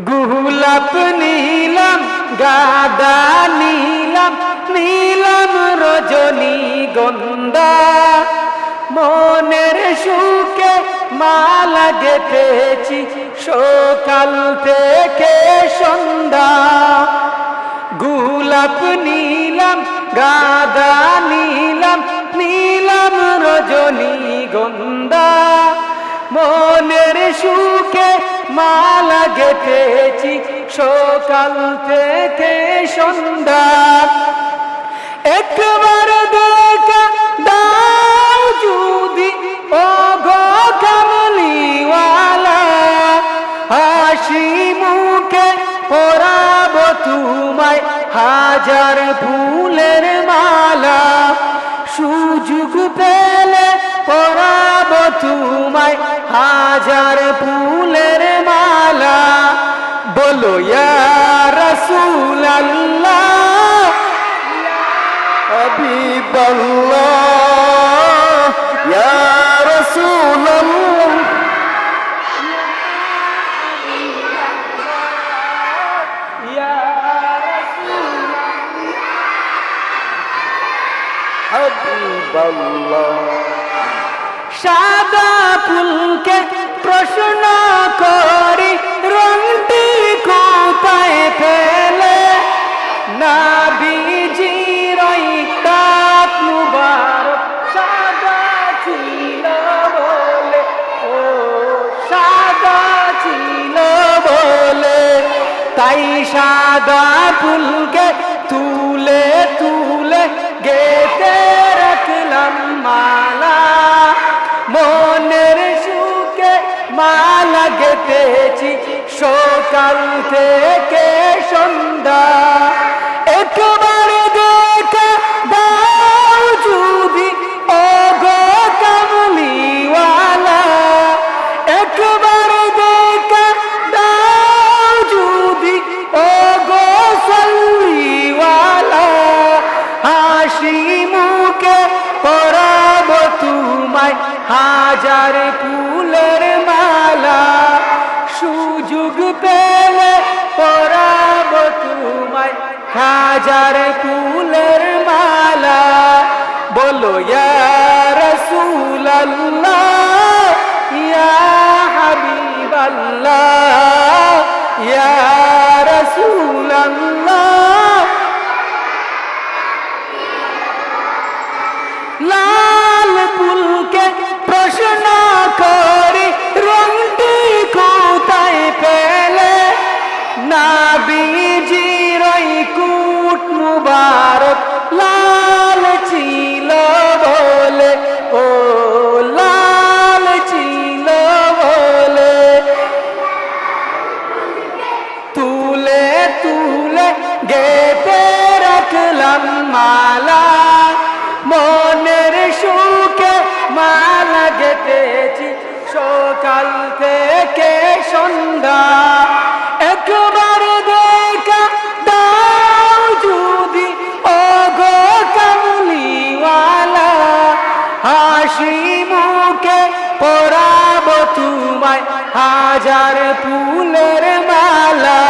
গোলাপ নীলাম গাঁদা নীলাম নীলাম রজনীগন্ধা মনের সুখে মালা গেঁথেছি সকাল থেকে সন্ধ্যা গোলাপ নীলাম গাঁদা নীলাম নীলাম রজনীগন্ধা মনের সুখে মালা গেঁথেছি সকাল থেকে সন্ধ্যা একবার দেখা দাও যদি ও গো কামলিওয়ালা হাসি মুখে পরাবো তোমায় হাজার ফুলের মালা সুযোগ পেলে পরাবো তোমায় হাজার ফুলের মালা বলো ইয়া রাসূলুল্লাহ হাবিবাল্লাহ ইয়া রাসূলুল্লাহ ইয়া রাসূলুল্লাহ হাবিবাল্লাহ সাদা ফুলকে প্রশ্ন করি রংটি কোথায় ফেলে নবীজির ইত্তাত মুবারক সাদা ছিল বলে ও সাদা ছিল বলে তাই সাদা ফুলকে তুলে তুলে গেঁথে রাখলাম মালা মনের সুখে মালা গেঁথেছি সকাল থেকে সন্ধ্যা একবার দেখা দাও যদি ও গো কামলিওয়ালা একবার দেখা দাও যদি ও গো সল্লিওয়ালা হাসি মুখে পরাবো তোমায় হাজার ফুলের মালা সুযোগ পেলে পরাবো তোমায় হাজার ফুলের মালা বলো ইয়া রাসূলুল্লাহ ইয়া হাবিবাল্লাহ ইয়া রাসূলুল্লাহ লাল ফুলকে প্রশ্ন করি রংটি কোথায় পেলে নবীজির কুট মুবারক লাল ছিল বলে ও লাল ছিল বলে তুলে তুলে গেঁথে রাখলাম মালা মনের সুখে মালা গেঁথেছি সকাল থেকে সন্ধ্যা একবার দেখা দাও যদি ও গো কামলিওয়ালা হাসি মুখে পরাবো তোমায় হাজার ফুলের মালা